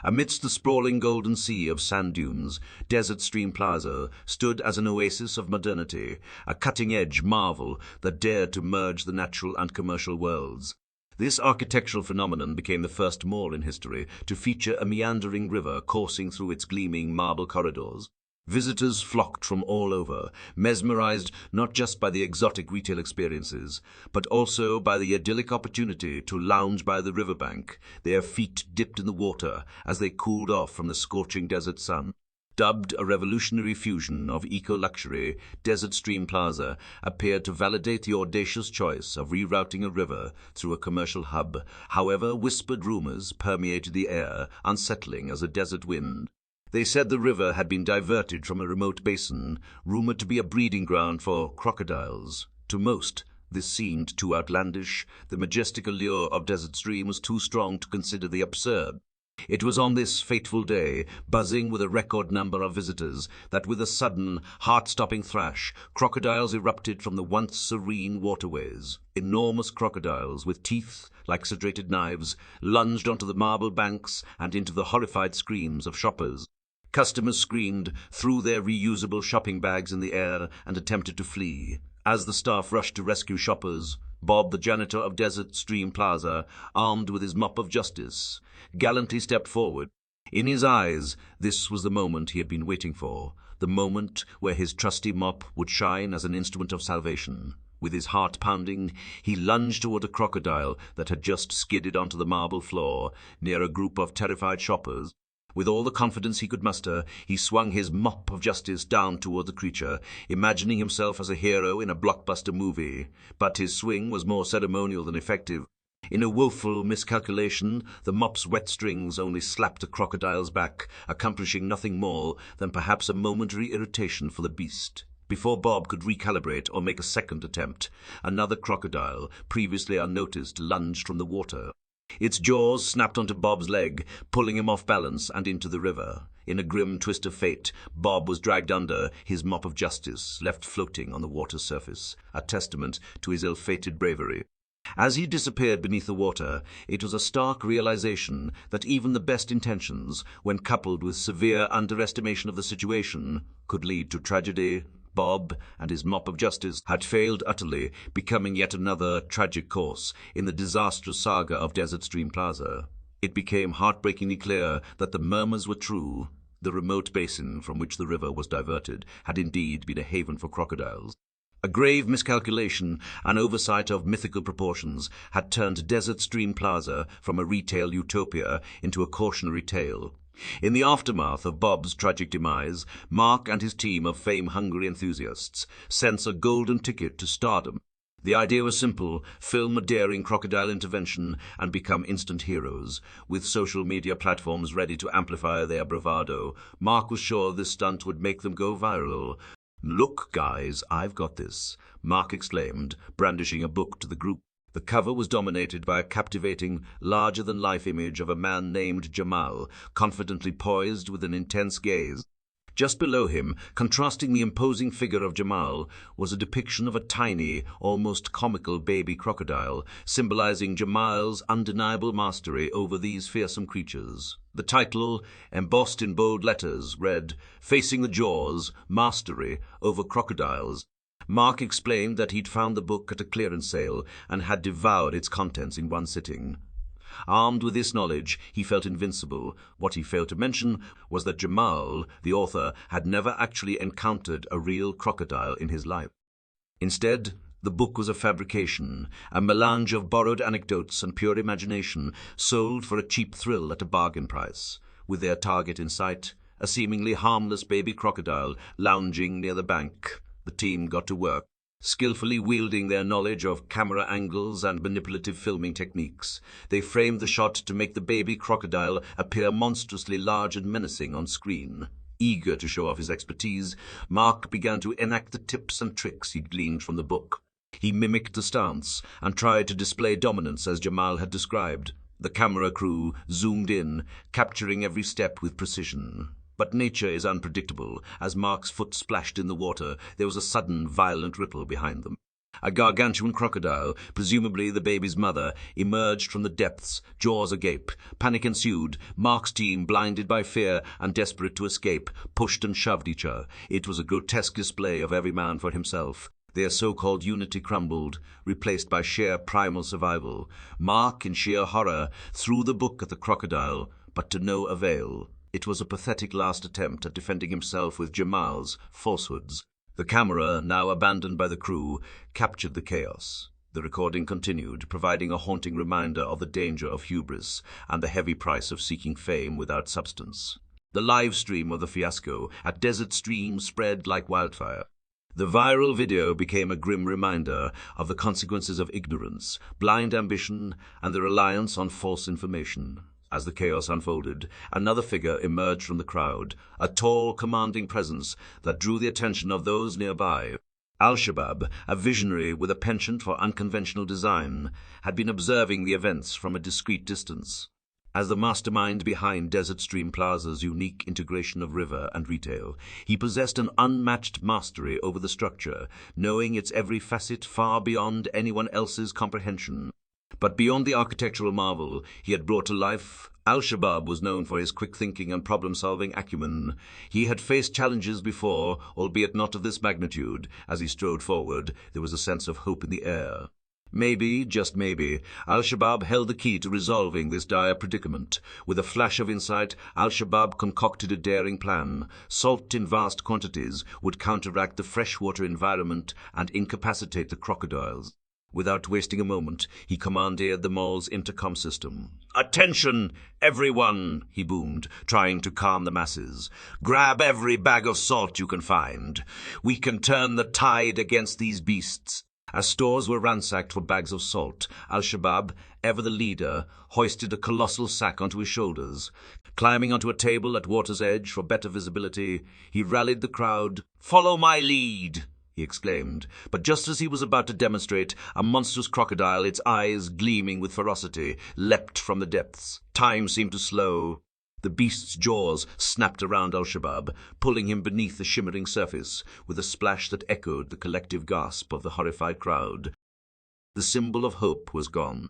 Amidst the sprawling golden sea of sand dunes, Desert Stream Plaza stood as an oasis of modernity, a cutting-edge marvel that dared to merge the natural and commercial worlds. This architectural phenomenon became the first mall in history to feature a meandering river coursing through its gleaming marble corridors. Visitors flocked from all over, mesmerized not just by the exotic retail experiences, but also by the idyllic opportunity to lounge by the riverbank, their feet dipped in the water as they cooled off from the scorching desert sun. Dubbed a revolutionary fusion of eco-luxury, Desert Stream Plaza appeared to validate the audacious choice of rerouting a river through a commercial hub. However, whispered rumors permeated the air, unsettling as a desert wind. They said the river had been diverted from a remote basin, rumored to be a breeding ground for crocodiles. To most, this seemed too outlandish. The majestic allure of Desert Stream was too strong to consider the absurd. It was on this fateful day, buzzing with a record number of visitors, that with a sudden, heart-stopping thrash, crocodiles erupted from the once serene waterways. Enormous crocodiles, with teeth like serrated knives, lunged onto the marble banks and into the horrified screams of shoppers. Customers screamed, threw their reusable shopping bags in the air, and attempted to flee. As the staff rushed to rescue shoppers, Bob, the janitor of Desert Stream Plaza, armed with his Mop of Justice, gallantly stepped forward. In his eyes, this was the moment he had been waiting for, the moment where his trusty mop would shine as an instrument of salvation. With his heart pounding, he lunged toward a crocodile that had just skidded onto the marble floor near a group of terrified shoppers. With all the confidence he could muster, he swung his Mop of Justice down toward the creature, imagining himself as a hero in a blockbuster movie. But his swing was more ceremonial than effective. In a woeful miscalculation, the mop's wet strings only slapped the crocodile's back, accomplishing nothing more than perhaps a momentary irritation for the beast. Before Bob could recalibrate or make a second attempt, another crocodile, previously unnoticed, lunged from the water. Its jaws snapped onto Bob's leg, pulling him off balance and into the river. In a grim twist of fate, Bob was dragged under, his Mop of Justice left floating on the water's surface, a testament to his ill-fated bravery. As he disappeared beneath the water, it was a stark realization that even the best intentions, when coupled with severe underestimation of the situation, could lead to tragedy. Bob and his Mop of Justice had failed utterly, becoming yet another tragic course in the disastrous saga of Desert Stream Plaza. It became heartbreakingly clear that the murmurs were true. The remote basin from which the river was diverted had indeed been a haven for crocodiles. A grave miscalculation, an oversight of mythical proportions, had turned Desert Stream Plaza from a retail utopia into a cautionary tale. In the aftermath of Bob's tragic demise, Mark and his team of fame-hungry enthusiasts sense a golden ticket to stardom. The idea was simple: film a daring crocodile intervention and become instant heroes. With social media platforms ready to amplify their bravado, Mark was sure this stunt would make them go viral. "Look, guys, I've got this," Mark exclaimed, brandishing a book to the group. The cover was dominated by a captivating, larger-than-life image of a man named Jamal, confidently poised with an intense gaze. Just below him, contrasting the imposing figure of Jamal, was a depiction of a tiny, almost comical baby crocodile, symbolizing Jamal's undeniable mastery over these fearsome creatures. The title, embossed in bold letters, read, "Facing the Jaws, Mastery over Crocodiles." Mark explained that he'd found the book at a clearance sale and had devoured its contents in one sitting. Armed with this knowledge, he felt invincible. What he failed to mention was that Jamal, the author, had never actually encountered a real crocodile in his life. Instead, the book was a fabrication, a melange of borrowed anecdotes and pure imagination, sold for a cheap thrill at a bargain price. With their target in sight, a seemingly harmless baby crocodile lounging near the bank, the team got to work, skillfully wielding their knowledge of camera angles and manipulative filming techniques. They framed the shot to make the baby crocodile appear monstrously large and menacing on screen. Eager to show off his expertise, Mark began to enact the tips and tricks he'd gleaned from the book. He mimicked the stance and tried to display dominance as Jamal had described. The camera crew zoomed in, capturing every step with precision. But nature is unpredictable. As Mark's foot splashed in the water, there was a sudden, violent ripple behind them. A gargantuan crocodile, presumably the baby's mother, emerged from the depths, jaws agape. Panic ensued. Mark's team, blinded by fear and desperate to escape, pushed and shoved each other. It was a grotesque display of every man for himself. Their so-called unity crumbled, replaced by sheer primal survival. Mark, in sheer horror, threw the book at the crocodile, but to no avail. It was a pathetic last attempt at defending himself with Jamal's falsehoods. The camera, now abandoned by the crew, captured the chaos. The recording continued, providing a haunting reminder of the danger of hubris and the heavy price of seeking fame without substance. The live stream of the fiasco at Desert Stream spread like wildfire. The viral video became a grim reminder of the consequences of ignorance, blind ambition, and the reliance on false information. As the chaos unfolded, another figure emerged from the crowd, a tall, commanding presence that drew the attention of those nearby. Al-Shabaab, a visionary with a penchant for unconventional design, had been observing the events from a discreet distance. As the mastermind behind Desert Stream Plaza's unique integration of river and retail, he possessed an unmatched mastery over the structure, knowing its every facet far beyond anyone else's comprehension. But beyond the architectural marvel he had brought to life, Al-Shabaab was known for his quick thinking and problem-solving acumen. He had faced challenges before, albeit not of this magnitude. As he strode forward, there was a sense of hope in the air. Maybe, just maybe, Al-Shabaab held the key to resolving this dire predicament. With a flash of insight, Al-Shabaab concocted a daring plan. Salt in vast quantities would counteract the freshwater environment and incapacitate the crocodiles. Without wasting a moment, he commandeered the mall's intercom system. "Attention, everyone," he boomed, trying to calm the masses. "Grab every bag of salt you can find. We can turn the tide against these beasts." As stores were ransacked for bags of salt, Al-Shabaab, ever the leader, hoisted a colossal sack onto his shoulders. Climbing onto a table at water's edge for better visibility, he rallied the crowd. "Follow my lead," he exclaimed. But just as he was about to demonstrate, a monstrous crocodile, its eyes gleaming with ferocity, leapt from the depths. Time seemed to slow. The beast's jaws snapped around Al-Shabaab, pulling him beneath the shimmering surface, with a splash that echoed the collective gasp of the horrified crowd. The symbol of hope was gone.